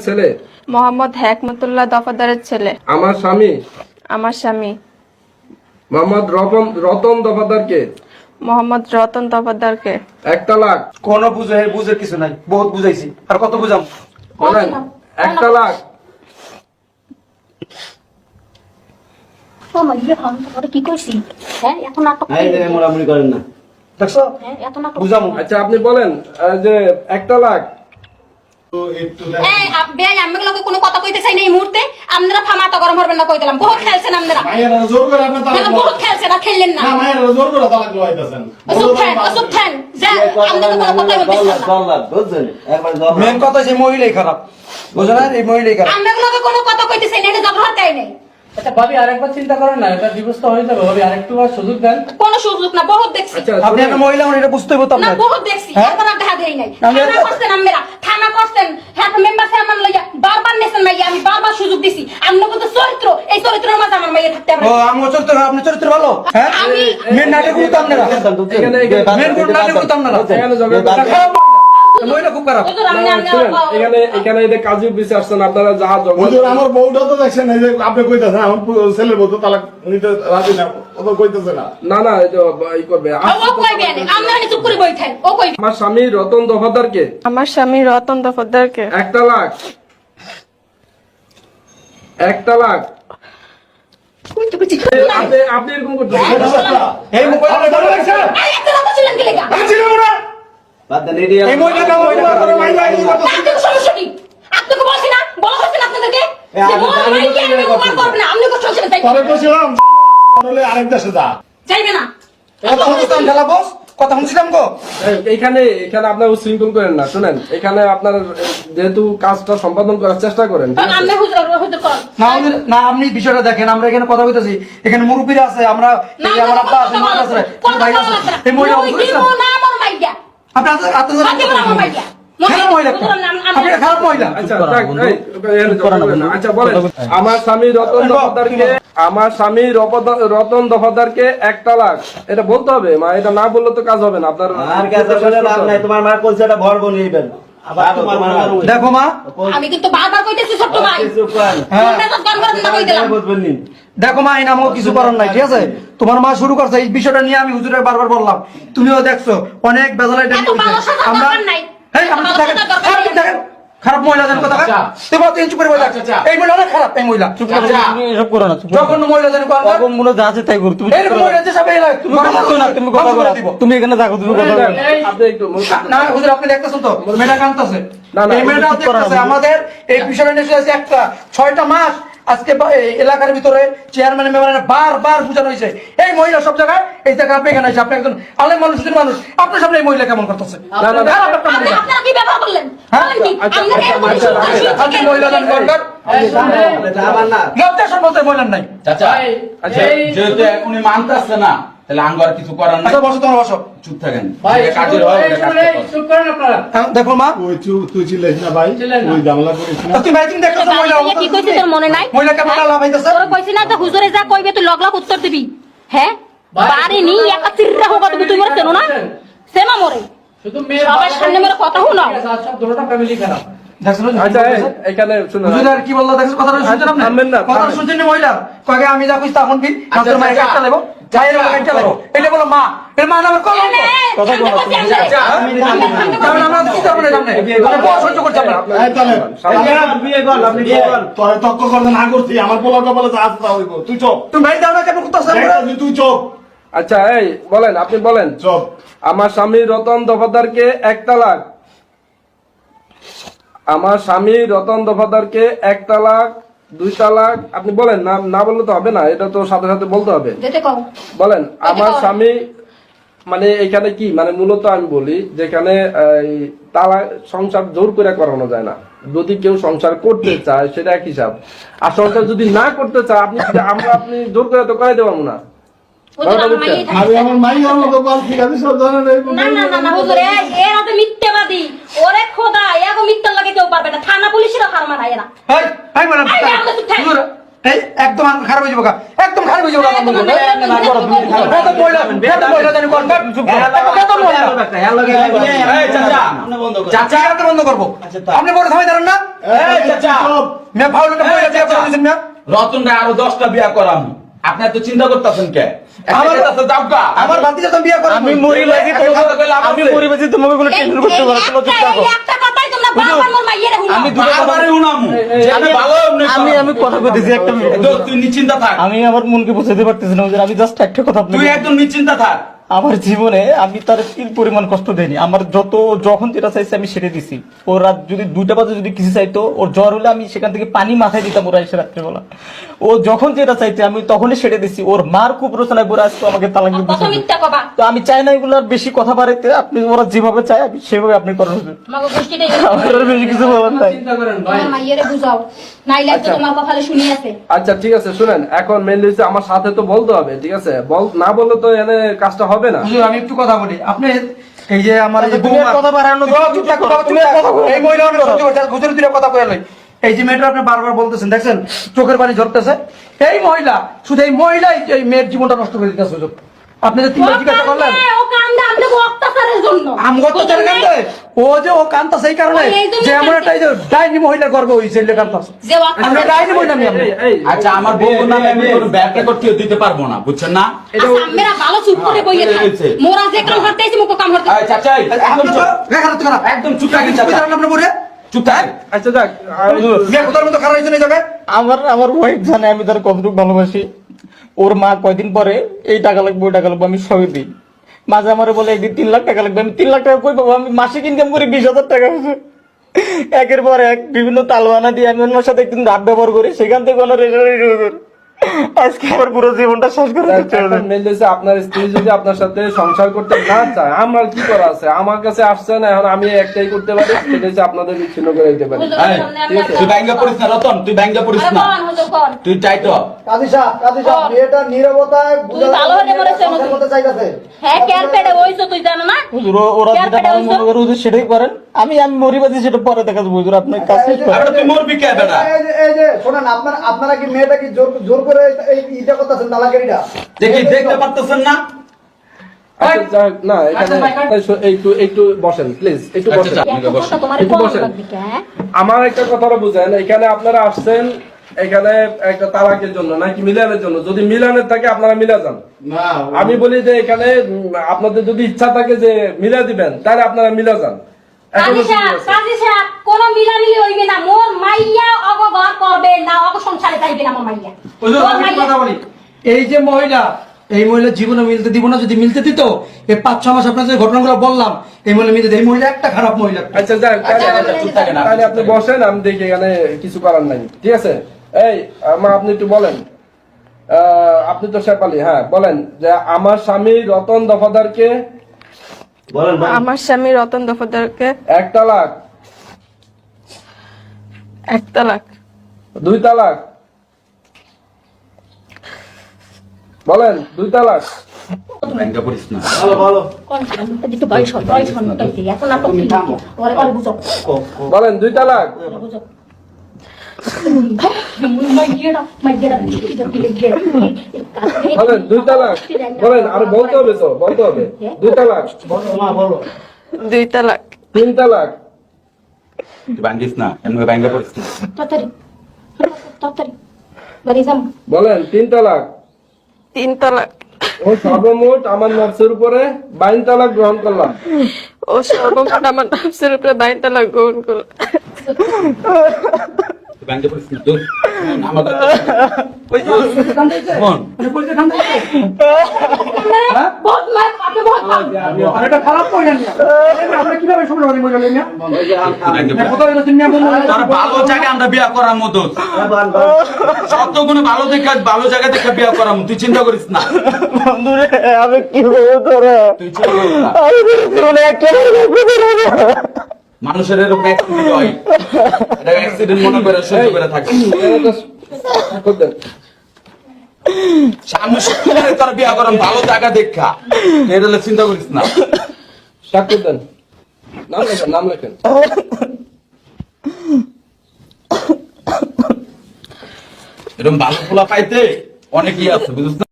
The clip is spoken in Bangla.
ছেলে মোহাম্মদ হেকমতুল্লাহ দফাদারের ছেলে। আমার স্বামী মোহাম্মদ রতন দফাদারকে মোহাম্মদ রতন দফাদারকে 1 তালাক। কোন বুঝের কিছু নাই, বহুত বুঝাইছি, আর কত বুঝাম? বলেন 1 তালাক। কি করছি? হ্যাঁ এখন নাটক মোড়ামুড়ি করেন না, দেখছো? হ্যাঁ এত নাটক বুঝামু। আচ্ছা আপনি বলেন যে 1 তালাক। আমি কোনো কথা কইতে চাই না এই মুহূর্তে। আপনারা ফামাটা গরম হবেন না, কই দিলাম। বহুত খেলছেন আপনারা, বহুত খেলছেন, আর খেললেন না। অসুপ থান যা, আপনারা কোনো কথা বলতেছেন না। মেন কথা যে মহিলাই খারাপ, বুঝলেন? এই মহিলাই খারাপ। আমরা কোনো কথা কইতে চাই না, এটা ঝগড়া হতেই নাই। আচ্ছা ভাবি আরেকবার চিন্তা করেন না, এটা ডিভোর্স তো হয়ে যাবে ভাবি, আরেকটু সুযোগ দেন। কোনো সুযোগ না, বহুত দেখছি। আচ্ছা আপনি একটা মহিলা, আমার এটা বুঝতে হতো না আপনার। বহুত দেখছি, হ্যাঁ? এখন আর দেখা দেই নাই। আমি থানা করছেন আপনারা, থানা করছেন, হ্যাঁ মেম্বার চেয়ারম্যান লইয়া বারবার নেছেন মাইয়া, আমি বারবার সুযোগ দিছি। আপনার কত চরিত্র, এই চরিত্রের মাঝে আমার মাইয়া থাকতে ও পারে। আমার চরিত্র, আপনি চরিত্র ভালো, হ্যাঁ? আমি- মেন নাটক করতাম আপনারা, মেন নাটক করতাম আপনারা। এখানে ঝগড়া খারাপ মহিলা, খুব খারাপ। হুজুর, আপনি এখানে এদের কাজী অফিসে আসছেন আপনারা, যাহা হুজুর ঝগড়া আমার বউটা তো দেখছেন, এই যে আপনি কইতাছেন আমার ছেলের বউ তো তালাক নিতে রাজি না, ও তো কইতেছে না। না এটা ই করবে। ও কইবে না, আপনারা চুপ করে বইতেন, ও কইবে। আমার স্বামী রতন দফাদারকে আমার স্বামী রতন দফাদারকে 1 তালাক। 1 তালাক। কইতে কইতে আপনি এরকম করছেন? এই মহিলা দেখছেন? এই একটা কথা ছিলেন কি লেগা? আমি ছিলাম না। এই মহিলাটা মহিলা খারাপ। আপনাদের সমস্যা কি? আপনাকে বলছি না, বলা হচ্ছে না আপনাদেরকে যে বউ মাইকে আমি উপকার করব না, আপনি কষ্ট হচ্ছে তাই পরে কইছিলাম বলে আরেক দেশে যা। যাইবে না। কথা শুনছিলাম ঢালা বস, কথা শুনছিলাম গো। এখানে আপনার উচ্ছৃঙ্খল করেন না, শুনেন। এখানে আপনার যেহেতু কাজটা সম্পাদন করার চেষ্টা করেন, ঠিক আছে? আপনি হুজুর করেন। না আপনি বিষয়টা দেখেন, আমরা এখানে কথা বলতেছি, এখানে মুরব্বীরা আছে, আমরা এই আমার আব্বা আছে, মা আছে, ভাই আছে, এই মহিলা না আমার মাইয়া। আপনি আমার মাইয়া। খারাপ মহিলা, আপনি খারাপ মহিলা। আচ্ছা আচ্ছা বলেন, আমার স্বামী রতন দফাদারকে 1 তালাক। এটা বলতে হবে মা, এটা না বললে তো কাজ হবে না আপনার। আর কাছে বলে লাভ নাই, তোমার মার কইছে এটা ভর বনিবেন। আবার তোমার মার দেখো মা, আমি কিন্তু বারবার কইতেছি ছোট ভাই, চুপ করেন। তোমরা তো গান করেন না কই দিলাম। বুঝবেন নি। দেখো মা, এই নামও কিছু করার নাই, ঠিক আছে? তোমার মা শুরু করছে এই বিষয়টা নিয়ে, আমি হুজুরের বারবার বললাম, তুমিও দেখছো অনেক বেজালাই এত ভালো সাজা আমরা দরকার নাই। এই আমরা তো দেখেন, দেখেন খারাপ মহিলাদের কথা তুমি তিন চুপ করে বলে এই মহিলা অনেক খারাপ, এই মহিলা চুপ করে এসব করো না, যখন মহিলা জানি কোন এখন মনে যা আছে তাই করো। তুমি এই মহিলা যে সব এই লাগে তুমি কথা বলো না, তুমি কথা বলো। তুমি এখানে থাকো, তুমি কথা বলো। আপনি একটু না হুজুর, আপনি দেখতেছেন তো মেয়েটা কাঁদতেছে, না, এই মেয়েটা দেখতেছে। আমাদের এই বিষয়টা নিয়ে এসে একটা 6টা মাস আজকে এই এলাকার ভিতরে চেয়ারম্যান মেম্বার বারবার বুঝানো হয়েছে, এই মহিলা সব জায়গায় এই জায়গায় আপনি এখানে আপনি একজন আলেম মানুষ, সুন্দর মানুষ, আপনার সামনে এই মহিলা কেমন করতেছে? খারাপ একটা মহিলা। আপনারা কি ব্যাপার করলেন? বলেন কি? আপনি মহিলা জান দরকার আমার না। লজ্জা সম্বন্ধে বলেন নাই। চাচা, আচ্ছা, যেহেতু উনি মানতেছে না, তাহলে আঙ্গ আর কিছু করার নাই। আচ্ছা বসো, তোমার বসো। চুপ থাকেন। ভাই যে কাজের হয় ওটা কাজটা করেন। চুপ করেন আপনারা। দেখো মা, তুই ছিলিস না ভাই, তুই ঝামেলা করিস না। তুমি ভাই তুমি দেখতেছো মহিলা কি কইছে তোর মনে নাই? মহিলা কেমন লাভ হইতেছে? তোর কইছি না যে হুজুরে যা কইবে তুই লগ লগ উত্তর দিবি। হ্যাঁ? বাড়ি নি একা চিররা হোক তুমি মরে কেন না? সেমা মরে। শুধু মেয়ে সবার সামনে মেরে কথা শোনাও। সব দুটোটা ফ্যামিলি খারাপ। দেখছো আচ্ছা এখানে শুনুন, হুজুর আর কি বললো দেখছো? কথাটা শুনছেন আপনি? থামবেন না, কথাটা থামেন। শুনছেন না মহিলা? কয়ে আমি যা কইছি তখন কি আপনার মায়ের একটা নেব, মায়ের একটা নেব। এটা বলো মা, এর মা নামের কলঙ্ক। কথা বলো। কারণ আমরা কি করব না সামনে? মানে বড় সহ্য করতে আমরা। এই তাহলে বিয়ে কর, আপনি বিয়ে কর। তোর তক্ক করতে না করছি, আমার পোলাটা বলে যা আছে তা হইব। তুই চুপ, তুমি ভাই দাও না কেন করতেছ? তুই চুপ আচ্ছা এই বলেন, আপনি বলেন, চুপ। আমার স্বামী রতন দফাদারকে 1 তালাক। আমার স্বামী রতন দফাদারকে 1 তালাক, 2 তালাক। আপনি বলেন, না না বললে তো হবে না, এটা তো সাথে সাথে বলতে হবে। যেতে কও। বলেন আমার স্বামী, মানে এখানে কি মানে মূলত আমি বলি, যেখানে এই তালাক সংসার জোর করে করানো যায় না। যদি কেউ সংসার করতে চায় সেটা এক হিসাব, আর সংসার যদি না করতে চায় আপনি জোর করে তো করাই দেবো না। হুজুর আমার মাইয়াই থাকে। আমি আমার মাইয়ার মতো বল, ঠিক আছে সব জানেন। না হুজুর, এরা তো মিথ্যাবাদী। ওরে খোদা, এগো মিথ্যা লাগে কেউ পারবে না। থানা পুলিশেরও হার মানায় এরা। এই ম্যাডাম এই, আমাদের চুপ থাক। হুজুর এই একদম খারাপ হয়ে যাবো একদম খারাপ হয়ে যাবো আমার বন্ধু বেতন মহিলা জানি কোন বেতন মহিলা এই চাচা চাচা আর বন্ধ করবো আপনি বড় সময় দাঁড়ান না এই চাচা মে ফাউলটা মহিলা বিয়ে করে দিয়েছেন না রতন রায় আরো 10টা বিয়া করাম আপনি এত চিন্তা করতেছেন কে আমার ভাতিজা তো বিয়ে করে আমি মরিবাজি তোমাকে কোনো টেনশন করতে পারো না, চুপ থাকো। একটা কথাই তোমরা বারবার মোর মাইয়েরে হুনা আমি দুটো কথা বারবারই উনামু আমি ভালো আমি কথা কইতেছি একটা মিনিট। তুই নিশ্চিন্তা থাক আমি আমার মনকে বোঝাতে পারতেছি না হুজুর, আমি জাস্ট একটা কথা তুই আপনাকে একদম নিশ্চিন্তা থাক আমার জীবনে আমি তার তিল পরিমাণ কষ্ট দেইনি। আমার যখন যেটা চাইছে আমি সেটা দিছি। ও রাত যদি 2টা বাজে যদি কিছু চাইতো, ওর জ্বর হলে আমি সেখান থেকে পানি মাথায় দিতাম ওরা এসে রাত্রেবেলা। ও যখন যেটা চাইতে আমি তখনই সেটা দিছি। ওর মার খুব রচনায় বলে আসতো আমাকে তালাক দিতে কথা মিথ্যা কবা তো আমি চাই না এগুলো আর বেশি কথা বাড়াইতে। আপনি ওরা যেভাবে চায় আমি সেভাবে আপনি করেন হুজুর। আমাকে গোষ্ঠীটাই আমার আর বেশি কিছু বলার নাই। চিন্তা করেন ভাই তোমার মাইয়েরে বুঝাও নাইলে তো তোমার কপালে শুনি আছে আচ্ছা ঠিক আছে শুনেন, এখন মেনলি হচ্ছে আমার সাথে তো বলতে হবে, ঠিক আছে? না বললে তো এনে কাজটা হবে না। হুজুর আমি একটু কথা বলি আপনি এই যে আমার এই যে তুমি আর কথা বাড়ানো দাও, চুপ থাকো, চুপ থাকো। এই মহিলা অনেক সহ্য করছে হুজুর দুইটা কথা কইয়া লই এই যে মেয়েটা আপনি বারবার বলতেছেন দেখছেন চোখের পানি ঝরতেছে এই মহিলা শুধু এই মহিলাই এই মেয়ের জীবনটা নষ্ট করে দিতেছে হুজুর আপনি যে তিনবার জিজ্ঞাসা করলেন ও কান্দে আপনি অত্যাচারের জন্য আমগো তো চলে কান্দে ও কান্দা সেই কারণে ও এই জন্য যে এমন একটা এই যে ডাইনি মহিলার গর্ব হইছে এলে কান্দা যে আমি ডাইনি মহিলা আমি আচ্ছা আমার বউ নামে আমি কোনো ব্যাখ্যা করতে দিতে পারবো না বুঝছেন না মেরা ভালো চুপ করে বইয়ে থাকে মোরা যে কাম করতে আইছি মুকো কাম করতে এই চাচা একদম চুপ রেখাটা তো খারাপ একদম চুপ থাকেন চাচা আপনার পরে চুপ থাক আচ্ছা যাক, মেয়ে কোথার মতো খারাপ হয়েছে এই জায়গায় আমার ওয়াইফ জানে আমি তার কতটুকু ভালোবাসি। ওর মা কয়দিন পরে এই টাকা লাগবে ওই টাকা লাগবে আমি সবই দিই। মাঝে আমারে বলে একদিন 3 লাখ টাকা লাগবে, আমি 3 লাখ টাকা কই পাবো? আমি মাসিক ইনকাম করি 20,000 টাকা। একের পর এক বিভিন্ন তালবানা দিয়ে আমি ওনার সাথে একদিন রাত ব্যবহার করি, সেখান থেকে কোনো রেজাল্ট আজকে আমার পুরো জীবনটা শেষ করে দিচ্ছে। মেনলি হচ্ছে আপনার স্ত্রী যদি আপনার সাথে সংসার করতে না চায়, আমার কি করা আছে? আমার কাছে আসছে না, এখন আমি একটাই করতে পারি, সেটা হচ্ছে আপনাদের বিচ্ছিন্ন করে দিতে পারি। এই, তুই ব্যাঙ্গা পড়িস না রতন, তুই ব্যাঙ্গা পড়িস না, তুই টাইট হ। কাদিসা মেয়েটা নীরবতায় তুই ভালো হয়ে মরেছে মতো বুঝাতে চাইতাছে। হ্যাঁ কেয়ার পেডে হইছো তুই জানো না হুজুর ওরা যেটা ভালো মনে করে হুজুর সেটাই করেন। আমি মরিবাজি সেটা পরে দেখা যাবে হুজুর, আপনার কাজ শেষ করেন। আরে তুই মরবি কে বেটা? এই যে শোনেন, আপনারা কি মেয়েটা কি জোর করে এই ইটা করতেছেন তালাকেরিটা? দেখি দেখতে পারতেছেন না? আচ্ছা যাক, না এখানে একটু বসেন প্লিজ, একটু বসেন। তোমার একটু কোন বসেন। লাগবে কে আমার একটা কথা বুঝেন, এখানে আপনারা আসছেন এখানে একটা তালাকের জন্য নাকি মিলানের জন্য? যদি মিলানের থাকে আপনারা মিলা যান। আমি বলি যে এখানে আপনাদের যদি ইচ্ছা থাকে যে মিলা দিবেন, তাহলে আপনারা মিলা যান। এখনো সুযোগ আছে। কাজী সাহেব কোন মিলামিলি হইবে না মোর মাইয়া অগঘর করবে না অগ সংসারে যাইবে না মোর মাইয়া হুজুর মোর আমি একটু মাইয়া- কথা বলি এই যে মহিলা এই মহিলা জীবনে মিলতে দিব না, যদি মিলতে দিত এই 5-6 মাস আপনার যে ঘটনাগুলো বললাম এই মহিলা মিলতে দিত। এই মহিলা একটা খারাপ মহিলা আচ্ছা যাক, আচ্ছা, চুপ থাকেন তাহলে আপনি বসেন, আমি দেখি এখানে কিছু করার নাই, ঠিক আছে? এই মা আপনি একটু বলেন, আপনি তো শেফালি, হ্যাঁ বলেন যে আমার স্বামী রতন দফাদারকে বলেন আমার স্বামী রতন দফাদারকে 1 তালাক, 1 তালাক, 2 তালাক, বলেন 2 তালাক। ব্যাঙ্গা পড়িস না। ভালো কোন একটু বয়স হইতে এখন আর কি ওরে ওরে বুঝো বলেন 2 তালাক। বুঝো মাইগেরা বলেন 2 তালাক। বলেন আরে বলতে হবে তো, বলতে হবে। 2 তালাক, মা বলো 2 তালাক, 3 তালাক, তুই ভাঙ্গিস না, এমনি ব্যাঙ্গা পড়িস না। তাড়াতাড়ি বাড়ি যাম বলেন 3 তালাক। 3 তালাক, ও সর্বমোট আমার নফসের উপরে 22 তালাক গ্রহণ করলাম। ও সর্বমোট আমার নফসের উপরে 22 তালাক গ্রহণ করল। তুই ব্যাঙ্গা পড়িস না, দূর। আমাদের কোন ঠান্ডা বহুত মার আপনি বহুত আর এটা খারাপ মহিলা নিয়ে আমরা কিভাবে সংসার করি মহিলা নিয়ে কোথাও এটা তুমি তোর ভালো জায়গায় আমরা বিয়া করার মতো সত্য কোনো ভালো দেখে ভালো জায়গা দেখে বিয়া করার মতো, তুই চিন্তা করিস না। বন্ধুরে আমি কি করবো তোরা? তুই চিন্তা করিস না। আমি জীবনে একটা মানুষের এরকম অ্যাক্সিডেন্ট হয়, এটা অ্যাক্সিডেন্ট মনে করে সহ্য করে থাকে। সামনে শুক্রবারে তোর বিয়া করার ভালো জায়গা দেখা, এটা হলে চিন্তা করিস না। স্বাক্ষর দেন, নাম লেখেন, নাম লেখেন। এরকম ভালো পোলা পাইতে অনেকই আছে বুঝছ না?